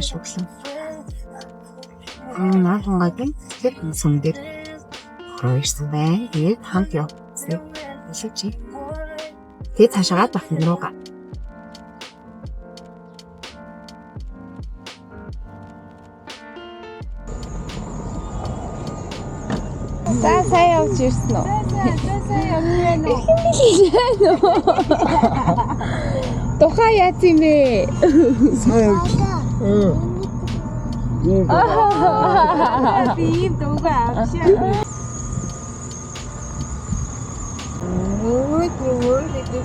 шүглэн. Наахан гадын тэр сүмдэр хөрөөсөн байна. Тэгээд хамт явсан. Илүүч. Тэгээд цаашаа дахин руугаа. Сайн явж ирсэн үү? Сайн явж байна уу? Тухай яц юм бэ? Сайн явж. Би ийм дуугаа авчаа. Ой,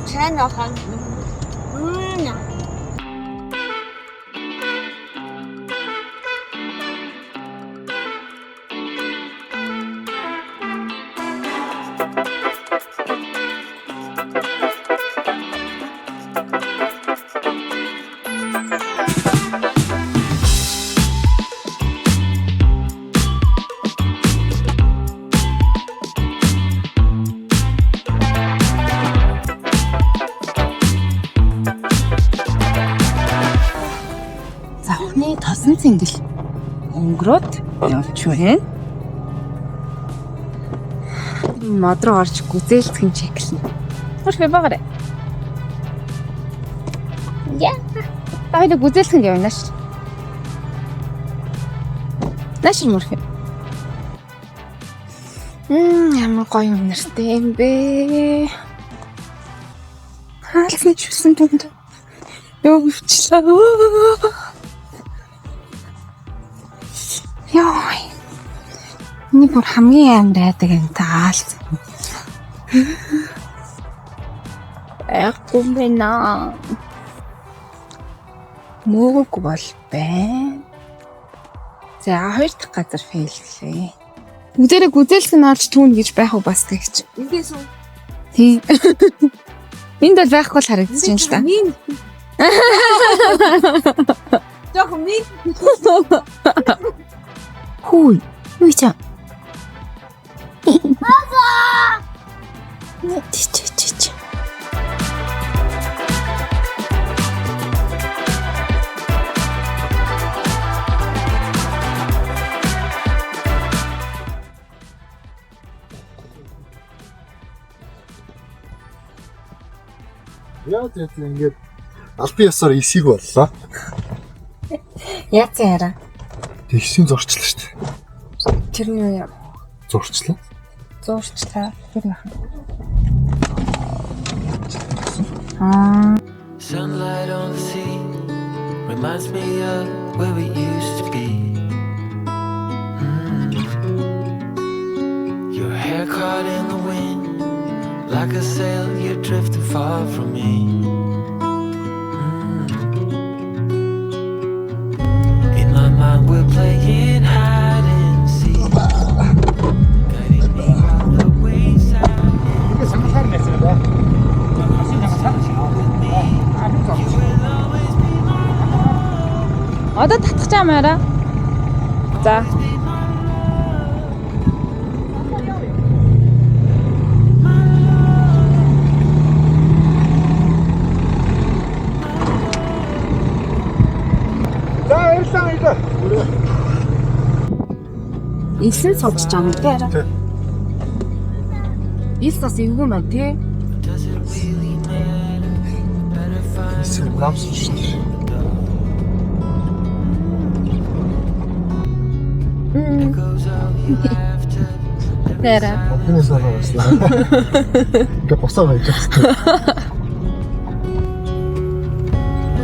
чан ахан. Завхны тосон цэнгэл өнгөрөөд явж байна. Мод руу орж гүзээлцгэн чеклэн. Хурц байгаарай. Яа. Тайд гүзээлцгэн явна ш. Наш мөрх. Ямар гоё юм нэртэй юм бэ. Хаалцны чүсэн тунд. Юу гүвчлээ. Яа. Ни бүр хамгийн амар айдаг юм таалц. Яггүй мэнаа. Мөөгөө бол байна. За хоёр дахь газар фейллээ. Бүгдээрээ гүзээлхэн олж түүн гэж байх уу бас тэгч. Эндээс үү? Тийм. Энд бол байхгүй л харагдаж байна л да. Жох минь. Хүй. Юу ч. Чи. Яа тэгээд ингээд албан ёсоор эсийг боллоо. Яа цаараа. Тэгшийн зурчлаа шүү дээ. Тэр нь юу юм? Зурчлаа. Зурчлаа. Тэр нах. Sunlight on the sea reminds me of where we used to be. Your hair caught in the wind, like a sail, you're drifting far from me. In my mind, we're playing hide and seek, guiding me by the wayside. Одоо татах чамаараа. За. Илсэн содж чам дээ арай. Ил бас эвгүй мэн тий. Does it really matter? Better find Эсийг намсан шүү дээ. it goes all you have to. Нэрэ. Одны санаа басна. Гэ босоо байж байгаа.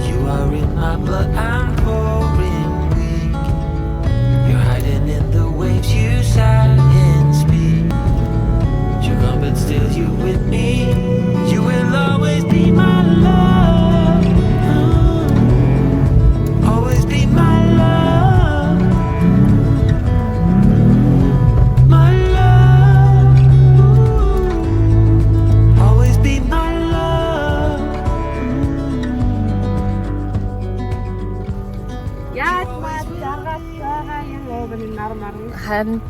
You are in my blood, I'm pouring weak. You're hiding in the waves, you sigh and speak. You're gone, but still you with me. You will always be my love. Always be my love. My love. Always be my love. Яаж маа даргаасаа юм уу гэнэ нар. Харин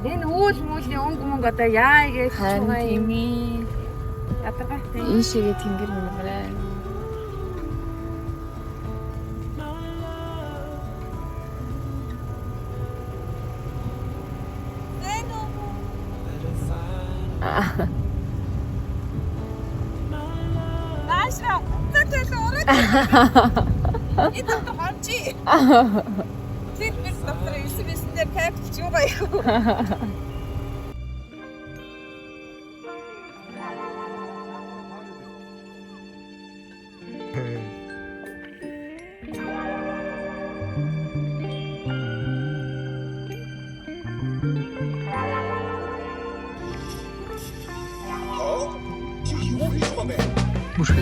Энэ үйл мөлийн өнгө одоо яа гэж харин байгаа юм. тийм Ятгатай. энэ шигээ тэнгэр мөрөө. Наашра. Тэтэл ороод. Энэ то хончи. Тэр бид доктор Элизабетэн дээр капч юу гаяа. Мушки.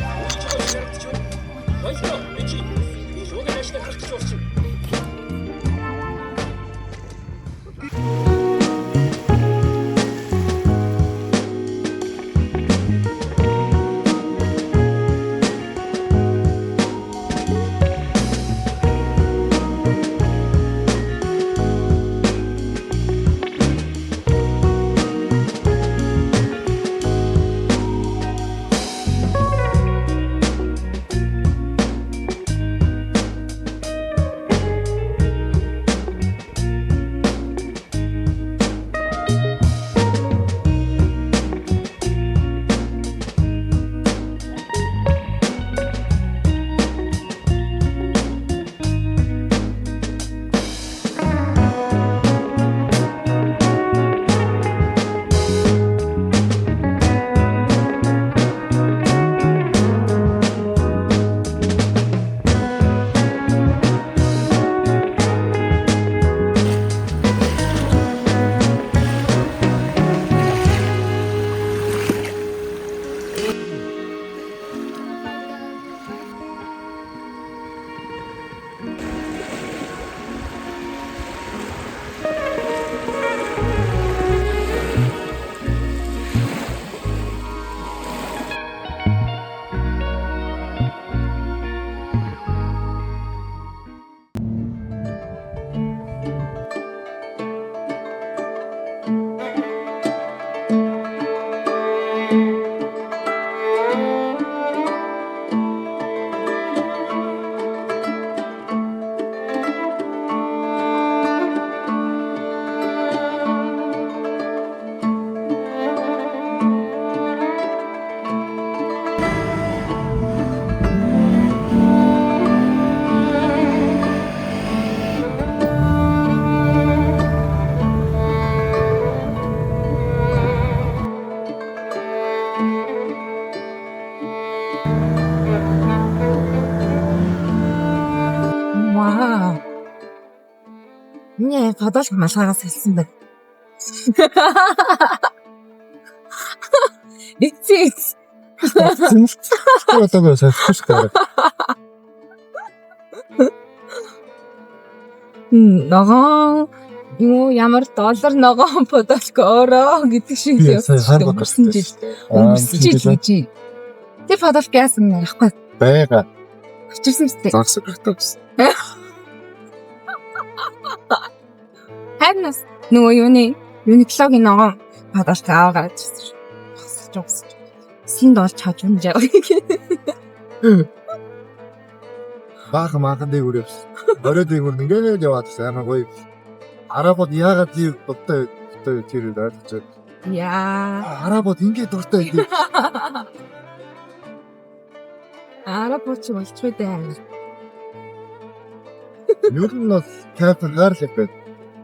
Вау. Не, подолк малгайгаас хэлсэн байна. Эцэс. Болоогүй сайхан. Ногоон юу ямар доллар ногоон подолк ороо гэдэг шиг Би сая харбаг өнгөрсөн жил. Өнгөрсөн жил гэж. Тэр подолк яасан яахгүй Бага. очирсан үстэй. Зарсаг гатагс. Хайнас нөгөө Uniqlo-гийн ногоон подолк аваад ирсэн. Хасаж угсаж. Синд олж чаж унжаа. Баахан маахан дээгүүрээс. Орой дээгүүр ингээд яваад сайн гоё. Арабууд яагаад тийм дуртай тэр ойлгож байна. Яа. Арабууд ингээд дуртай юм. Арабч болчихгүй дээ. Юу нь бас кафе гарлах байд.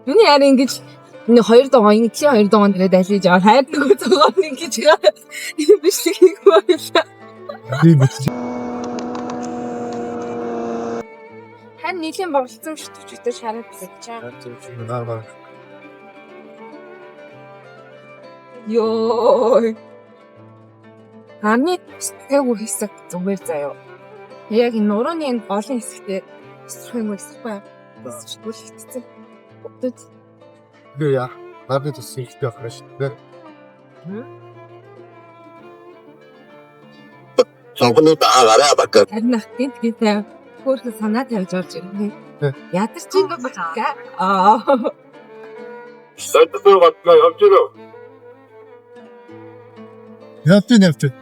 Юуны яар ингэж энэ хоёр догоо Uniqlo хоёр догоо тэгээд алиж аваад хайр нөгөө зогоо ингэж юм биш хийх байлаа. Би бич. Хан нийлэн борлцсон шүтвчтэй шараад бэлчээ. Наармаа. Йоо. Ханы стегүү хэсэг зүгээр заяа. Яг энэ нурууны энэ голын хэсэгтээ эсрэх хэсэхгүй. Чигүүл хэцсэн. Бүгд Би яа. Надад бас ихтэй байх шүү дээ. Сонголт аагараа бакаа. харин ах гэдэг хөөрхөн санаа тавьж орж ирнэ. Ядар чи аа. Сайтдаа батлаа явж ирөө. Явт.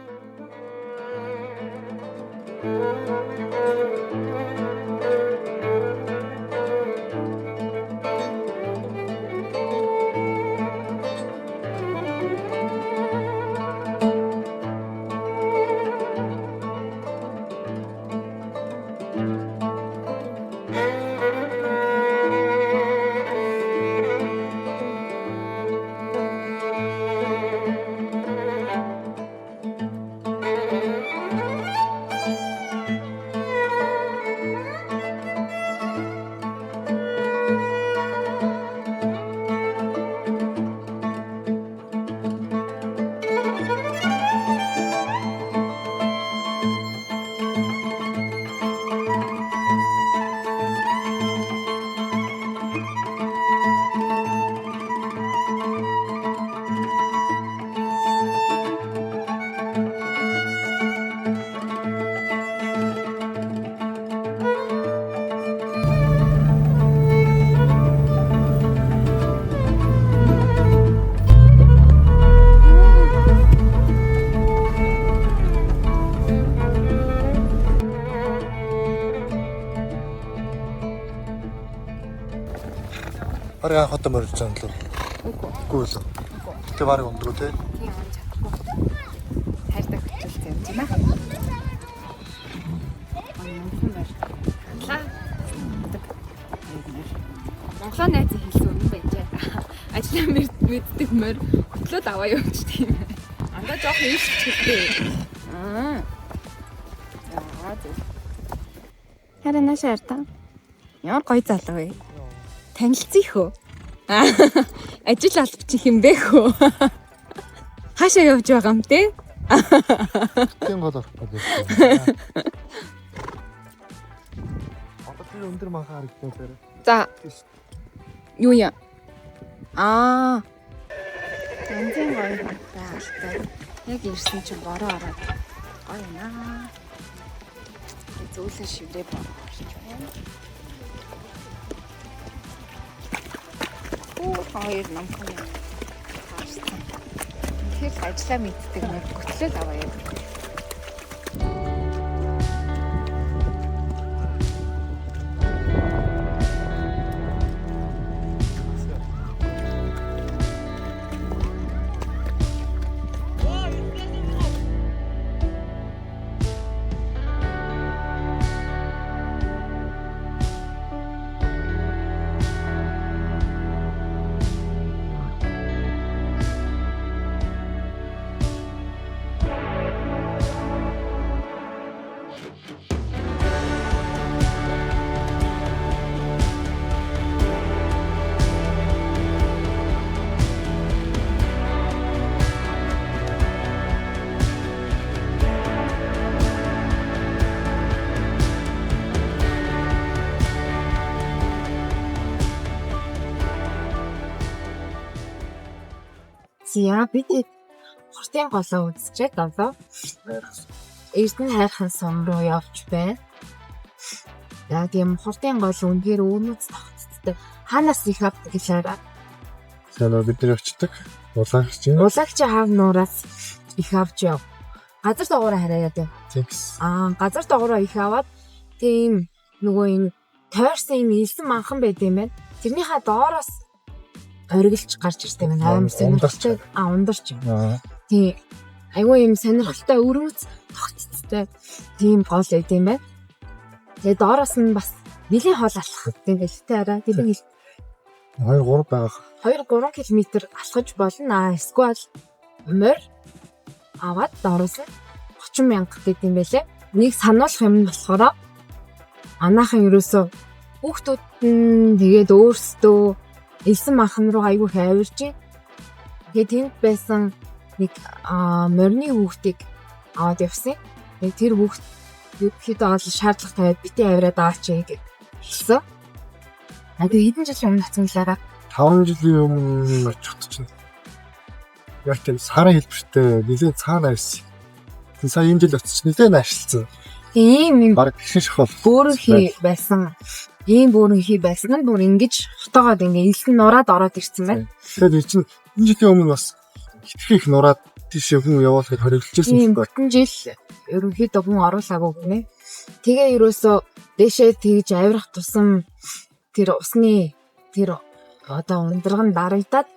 Арай анх одоо морилж байгаа лөө. Үгүй л. Тэ барыг ундруу те. Тийм он чадахгүй. Хайрдаг хөтөлт юм чинь аа. Монголоо найз хэлсэн юм байж байгаа. Ажлаа мэддэг мөр хөтлөөд аваа явууч тийм. Андаа жоох ийш чигтэй. Аа. Яа зү. Харин наашаар та. Ямар гоё залуу вэ? Танилцъя хөө. Ажил албачих юм бэ хөө. Хаашаа явж байгаа юм те? Тийм гол орох гэдэг. Одоо тэр өндөр махаа харагдсан дээр. За. Юу яа? Аа. Тэнцэн гоё хаалтай. Яг ирсэн чинь бороо ороод. Гоё наа. Зөвлөн шиврээ бороо орж байна. Хоёр намхан юм. Хаарсан. Тэр ажлаа мэддэг нэг готлол аваа яа. Зя бид хурдын голоо үзчихэд одоо Эрдэнэ хайрхан сум руу явж байна. Яг юм хурдын гол үнээр өөмөц тогтцтой. Ханаас их авдаг гэлээрээ. Санаа бид нэр очдөг. Улаагч юм. Улагч хав нуураас их авч яв. Газар доогоороо хараад яв. Тэгс. Газар доогоороо их аваад тийм нөгөө энэ тойрсон юм илсэн манхан байд юм байна. Тэрнийхээ доороос оргилж гарч ирсэн юм аим сонирхолтой ундарч юм. Тийм айгүй юм сонирхолтой өрөөц тогтцтой тийм гол байд юм байна. Тэгээ доороос нь бас нэлийн хоол алхах тийм гэлтэй араа тийм 2-3 байгаа. 2-3 км алхаж болно. Эсвэл морь аваад доороос нь 30,000 гэдэг юм байлээ. Нэг сануулах юм болохоор анаахан ерөөсөө хүүхдүүд нь тэгээд өөрсдөө элсэн махан руу айгүй хайварч байна. Тэгээд тэнд байсан нэг морины хүүхдийг аваад явсан. Тэгээд тэр хүүхд ерөөхдөө ол шаардлага тавиад бити авираад аваач гэж хэлсэн. Тэгээд хэдэн жилийн өмнө хацмалаараа 5 жилийн өмнө очихд чинь яг тийм сарын хэлбэртэй нэлээд цаана ирсэн. Тэгээ сая энэ жил очиж нэлээд наашилсан. ийм юм Бараг гişin шахал. бөөрөнхий байсан. Ийм бөөрөнхий байсан нь бүр ингэж хотоогоод ингээ илсэн нураад ороод ирсэн байна. Тэгэхээр чинь энэ жилийн өмнө бас хитрхи их нураад тийш хүн явуулахыг хоригложсэн Тийм байхгүй. бүтэн жил ерөнхийдөө хүн оруулаагүй гинэ. Тэгээ ерөөсөө дэшээ тэгж авирах тусам тэр усны тэр одоо ундраган дарагдаад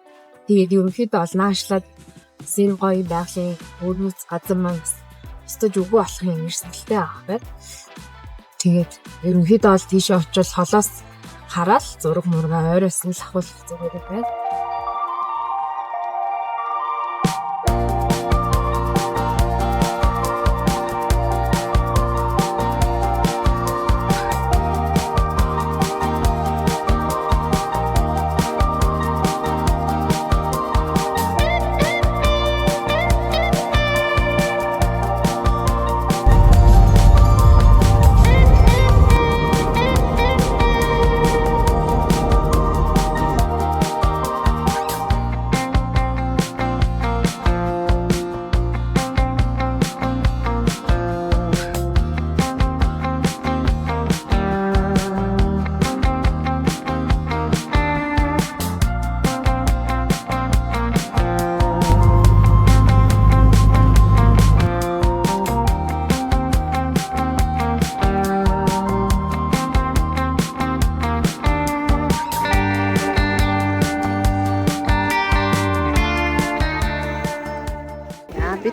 тэгээд ерөнхийдөө ол наашлаад зин гоё байгалийн өрнөц газар маань өстөж үгүй болох юм ирсэлтэй авах байт. Тэгээд ерөнхийдөө ол тийшээ очивол холоос хараад зураг мургаа ойроос нь л ахуулах зүгээр байна.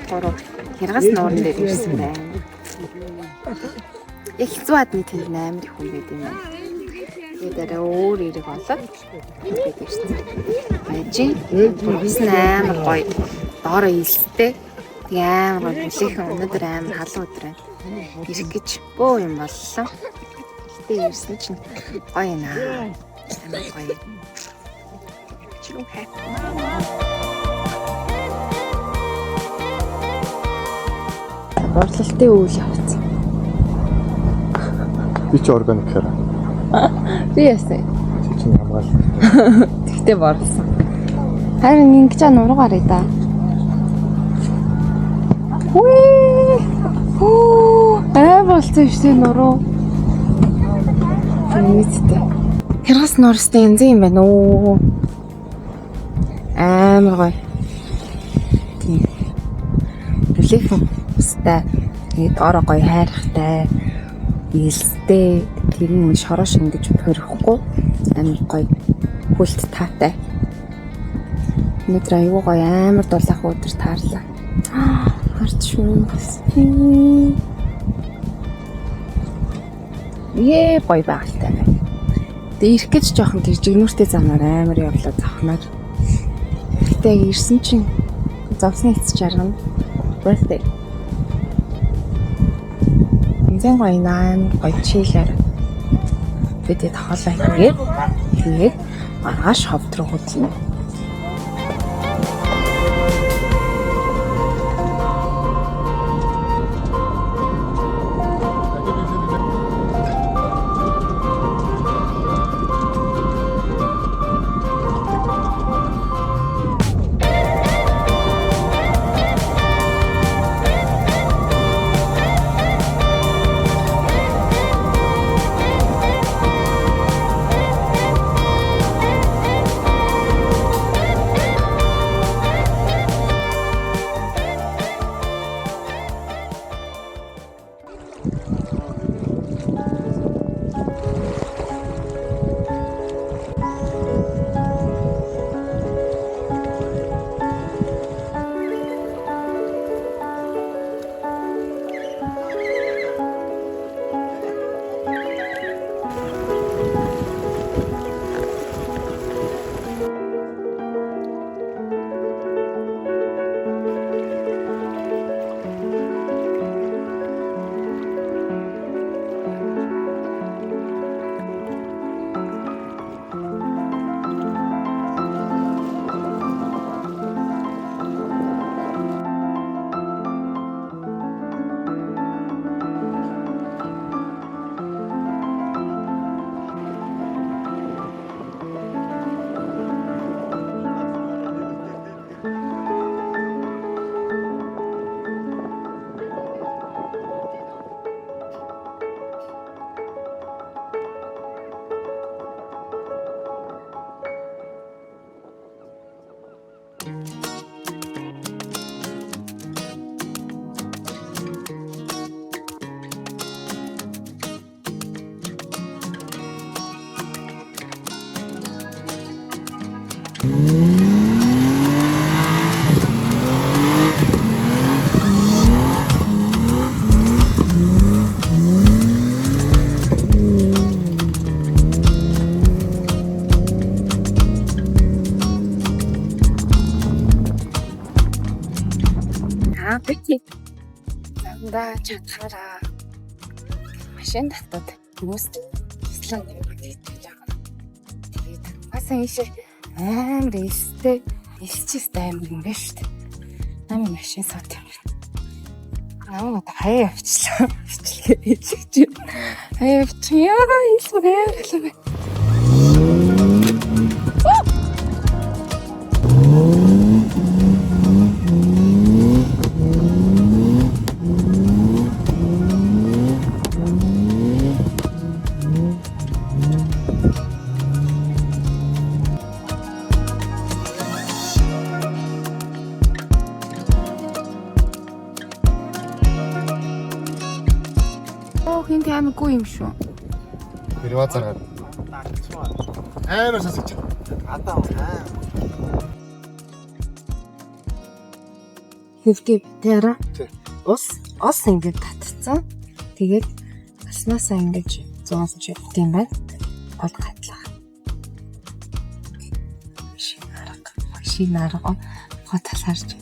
болохоор хяргас нууран дээр ирсэн байна. Яг хэцүүадны тэнд амар их хүн байд юм байна. Тэгээд арай өөр ирэг болоод тэгээд ирсэн. Ажи бургасан амар гоё. Доороо илстэй. Тэг амар гоё бүлэхэн өнөөдөр амар халуун өдөр байна. Ирэх гэж бөө юм боллоо. Гэтэ ирсэн чинь гоё наа. Амар гоё. Чүн хэ. Борлолтын үйл явц. Би ч органик хараа. Би ясаа. Чи чинь хамгаалал. Тэгтээ борлсон. Харин ингэж нургарыг да. Хүү! Болцсон шүү нуруу. Нийтдээ. Хяргас нуурстай янз юм байна уу? Амар гоё. Тийм. Бүлэхэн өстэй. Тэгээд ороо гоё хайрхтай. Илстэй. Тэр нь шорош ингэж төрөхгүй. Амар гоё. Хүлт таатай. Өнөөдөр аюу гоё амар дулаах өдөр таарлаа. Харч шүү. Ее гоё байгальтай байна. Тэгээ ирэх гэж жоохон тэр жигнүүртэй замаар амар явлаа завхнаар. Гэтэ ирсэн чинь завсны эцэж аргана. Birthday. Эндэн гоё наа гоё чийлэр. Бидэд хоолой хийгээд маргааш ховд руу хөдлөнө. Зандаа чадхаараа машин татаад хүмүүст туслан явуулж хийж байгаа. Тэгээд басан ийшээ амар элстэй амар юм байна шүү дээ. Намын машин сот юм. Аа хаяа явчлаа. Хаяа явчихъя. Илсвэ. Хинт амаргүй юм шүү. Перевод заргаад. Амар сасч. Хэвгээ битээраа. Тий. Ус ингээд татцсан. Тэгээд аснасаа ингэж зоолж явдсан байна. Гол гатлаа. Шиг нарга хоталаарч.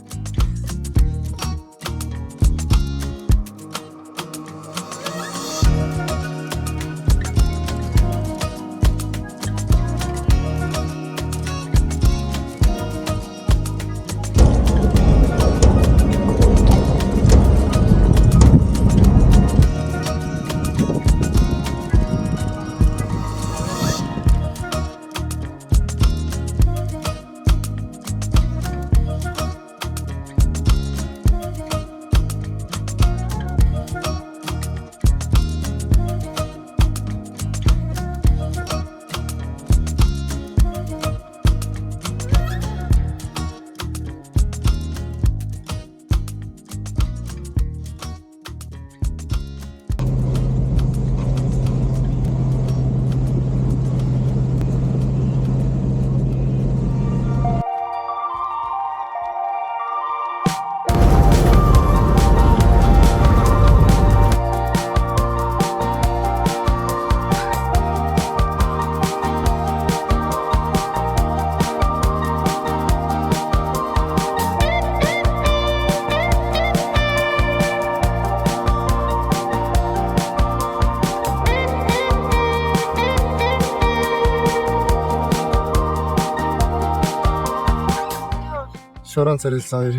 Шорон царилсан хоёр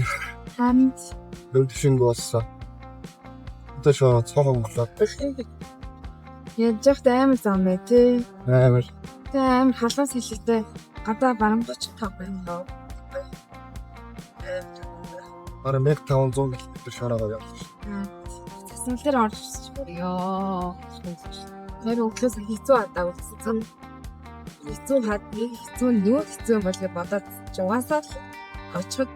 Хамт өвдшинг болсон. Одоо шоо цохон болоод яаж яхад амар зам бай тий. амар Тэ амар халуун сэлэхтэй гадаа баруун 35 байна лөө. бараг 1500 км шороогоо явсан шүү. Цасан дээр орж ирсэн. Йоо. Тэр өглөөс хэцүү адаа үлдсэн. Хэцүү хаад хэцүү нь юу хэцүү бол гэж бодоод угаасаа л очиход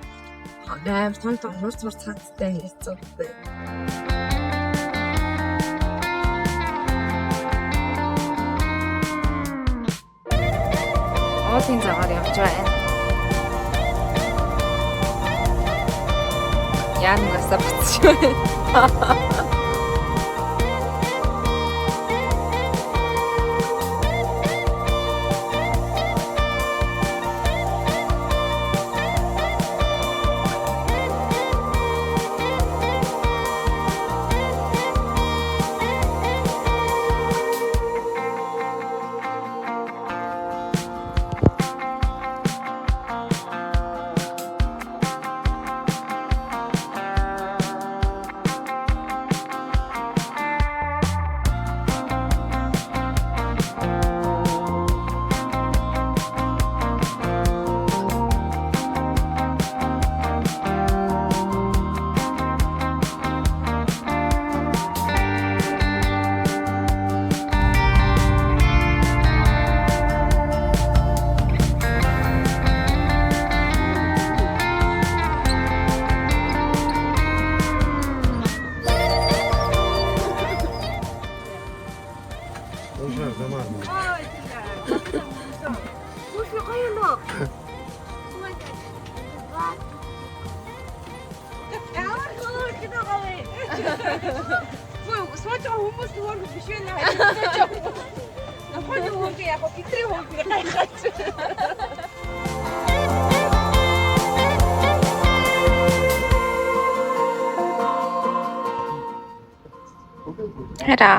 амар том хурц цаацтай хэцүү. Оолын цагаар явж байна. Яангасаа буцчих байна. Сууж байгаа хүмүүс нөгөө биш вэ наа. Нохойн хөөг яг бидний хөөг гайхаж. Хара.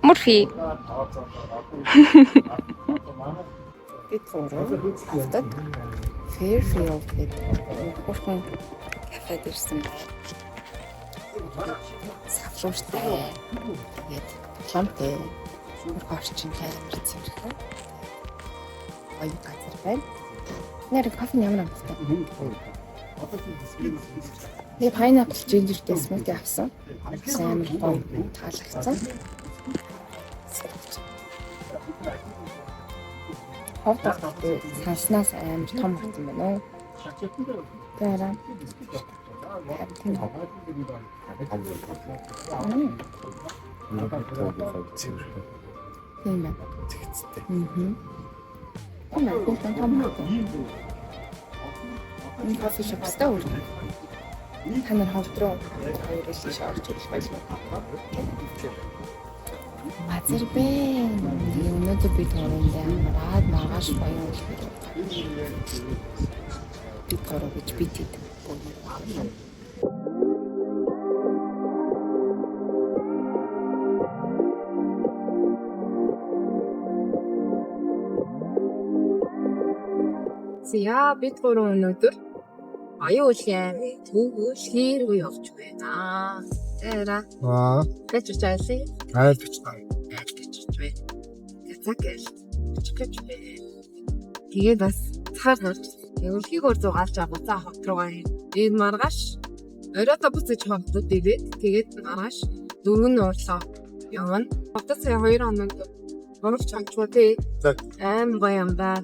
Морфи. Авдаг Fairfield гэдэг хурдан кафед ирсэн. Савлууштай. Тэгээд ламптэй орчинтай ирсэн. Ой газар байна. Нэр кофе ямар амттай. Тэгээ pineapple gingerтэй смути авсан. Сайн гоё таалагдсан. Ховдогтой санснаас амар том хатан байна уу? Тэраа. Тийм байна. Тэгцтэй. Том хатан. Энэ кофе шоп стаа үргэлж Та нар хавд руу хоёр хэлж орж ирэх байлгүй. Мазэр бэ. Өнөөдөр би төрөндөө мараад маргааш баян үлбэр. Би төрөө гэж битэд. За бид гурван өнөөдөр Оюун уулын төвөөр хээр рүү явж байна. Тэра гэж чаалаа. айлч таа. Гэж байна. Гэцэг гэж байна. Тэгээд бас цаар норч ерөнхийдөө зугаалж аваа хот руугаа. Энэ маргааш оройтой буцаж хавтууд ирээд тэгээд маргааш 4 уурлаа явна. Хавтаас 2 хоног гомч чамчуу тий. Аим баян ба.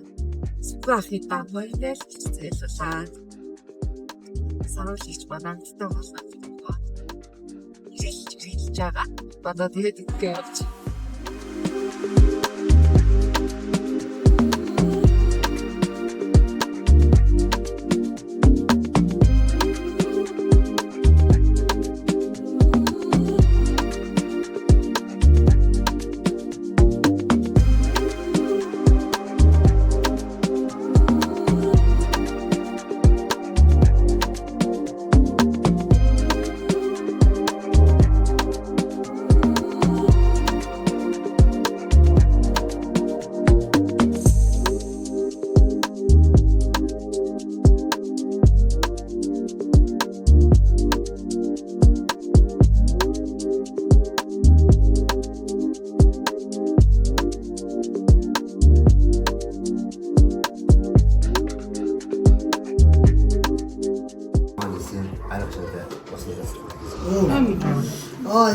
Спрахита бойлдэл зэлсаа. Саруулж баланстай болсон. Ирэлж байгаа. Бадаа тэгээд итгэж.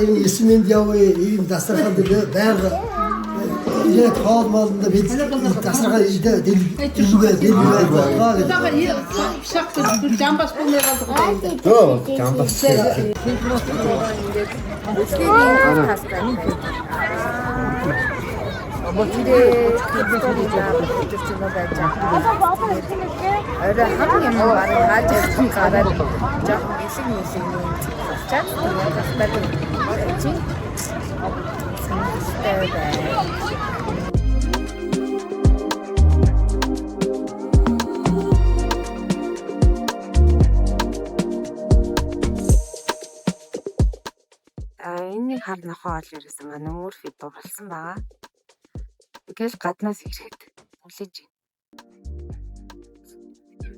Энэ эсмэнд явъя, ийм дасарханд байга яг хоолмолд бид дасархаа дэлгүүгээ байгаа гэдэг. Жамбас бүнэгээ Жамбас. Энийг хар нохоо ол ерөөсөн манай мөрфи дурлсан байгаа. Тэгэл гаднаас ирээд хүлээж байна.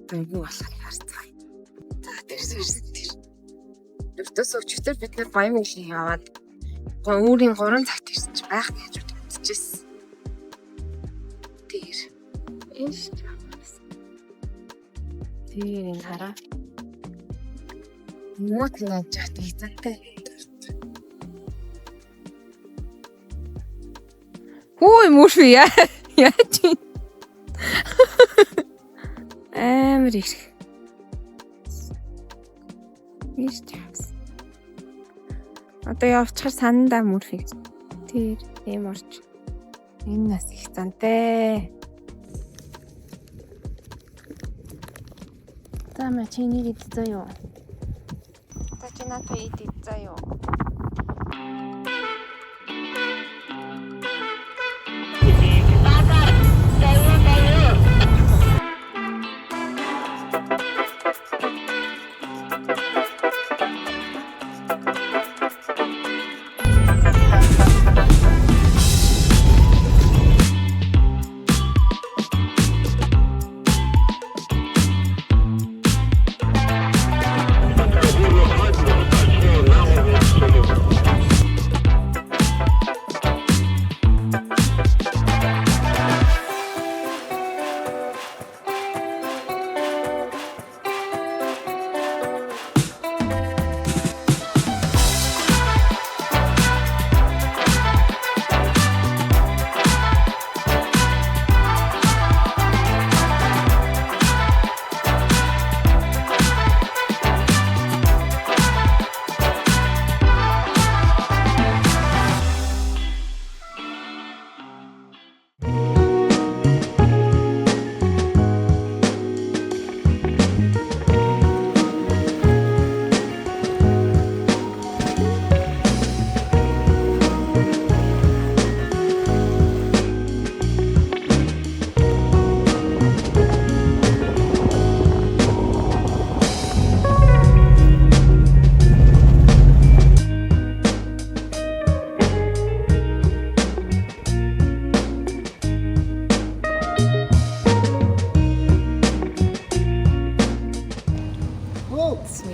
Тэр юу болох харцгаа. За тэрс тэр. Өвтөс өчтөр бид нар баян уулын яваад өөрийн 3 цагт ирсэн чи байх гэж бодчихсон. Тэр. Эш. Тэр энэ хараа. Мод наач тэгзэнтэй. Ой, мөрфи яач юм. Амар их. Ийш. Одоо явчихар санандаа мөрфи. Тэр ийм орч. Энэ нас их зантай. Тама чиний идзаяо. Та чината идзаяо.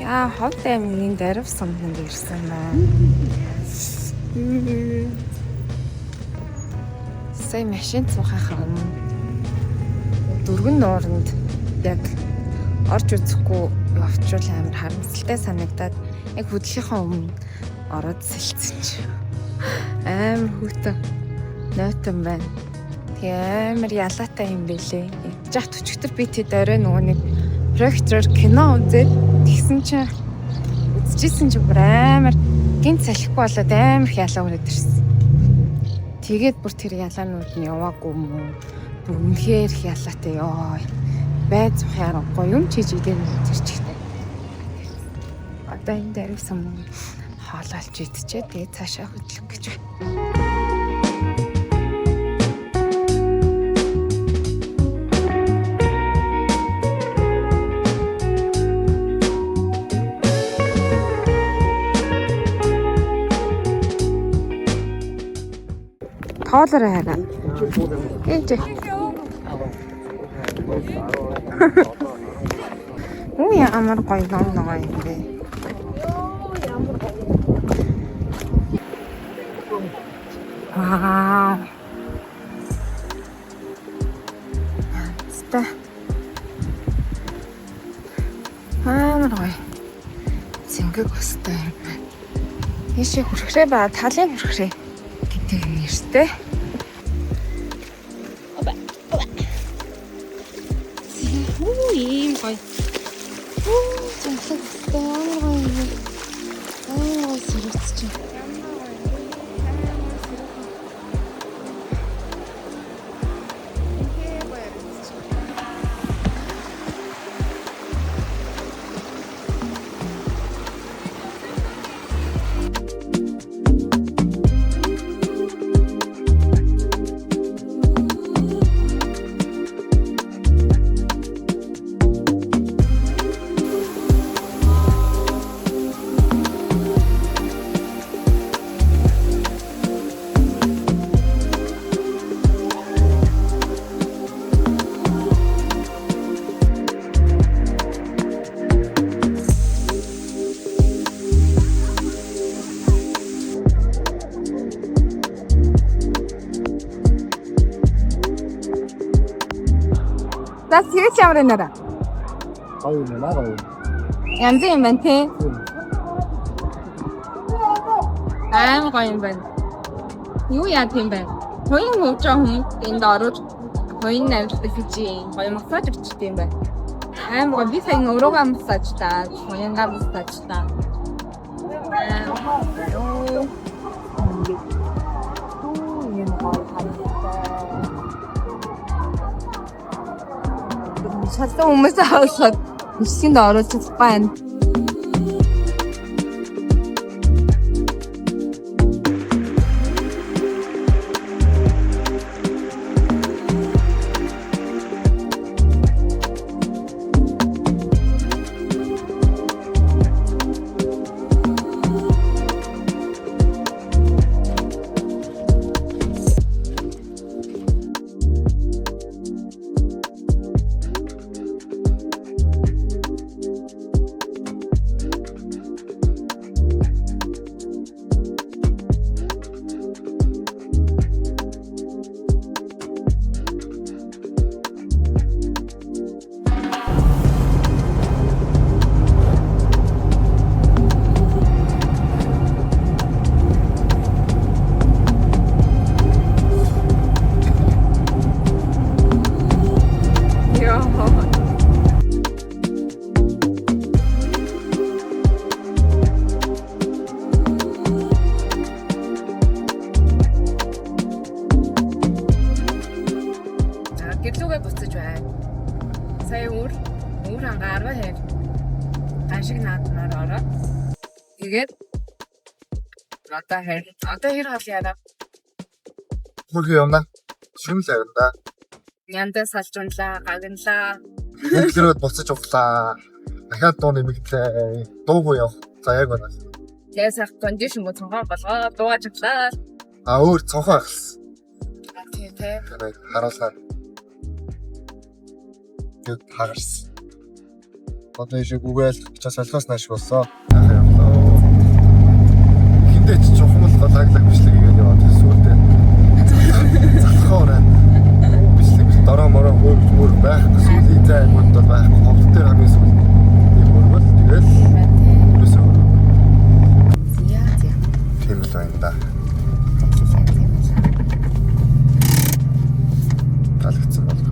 За Ховд аймгийн Дарив суманд ирсэн байна. Сая машин цуухайхаа өмнө дөрвөн нууранд яг орж үзэхгүй явчвал амар харамсалтай санагдаад яг хөдлөхийнхөө өмнө ороод сэлцэн чи. Амар хүүтэн нойтон байна. Тэгээ амар ялаатай юм бэлээ. Жахт өчтөр би тэд орой нөгөө нэг проектороор кино үзээд тэгсэн чинь үзчихсэн чинь бүр амар гинт салхихгүй болоод амар их ялаа өрөөд ирсэн. Тэгээд бүр тэр ялаанууд нь яваагүй юм уу? Бүр үнэхээр их ялаатай ёо. Байд зохиарахгүй юм чиж идэх зэрчгтэй. Одоо энэ Дарив сум хаалалж идчихээ тэгээд цаашаа хөдлөх гэж байна. Тоолороо хараа. Ээж. Оо ямар гоё нөгөө юм бэ. Аа. Ста. Амар гоё. Зингэг өстэй юм байна. Ийшээ хүрхрээ ба талын хүрхрээ. Гэдэг юм нэртэй. Оо ийм гоё. Оо зэнхэгтэй амар гоё. Аа сэрэгч. За сэрэг ямар нэрэ? Гоё юм аа гоё. Янз юм байна тий. Амар гоё юм байна. Юу яа тийм байна? Хоёрын хөвж байгаа хүн энд ороод хоёрын амьддаг гэж гоё массаж өгчтэй юм байна. Амар гоё би сайн өрөөгөө массажтаа, хоёрынгаа массажтаа. Шалсан хүмүүс хаалхад өсгөнд оруулж байна. Гэрлүүгээ буцаж байна. Сая өөр хангаа 10 хэр ашиг наадмаар ороо. Тэгээд одоо хэр хол яана. Хөргөө юмна. Шүмл авна. Янда салжунлаа, гагнлаа. Хэлрээд буцаж углаа. Дахиад дуу нэмэгдлээ. Дуугүй яв. За яг байна. Тэгээд сах кондишн мө цонхоо болгоо дуугаж өглөө. А өөр цонхоо ахсан. Тэ. Хараалаа. Тэг хагарсан. Одоо ишээ гүгээл чаас солихоос нааш болсон. Хиндэ ч чухмал гатаглаг бичлэг хийгээд яваад сүултээ. Залхаа бичлэг дараа мороо өөр байхгүй сүлийн зайгууд бол байхгүй. Ховд дээр хамгийн сүл юм бол тэгэл ерөөсөө тийм л байна да. Таалагдсан болов.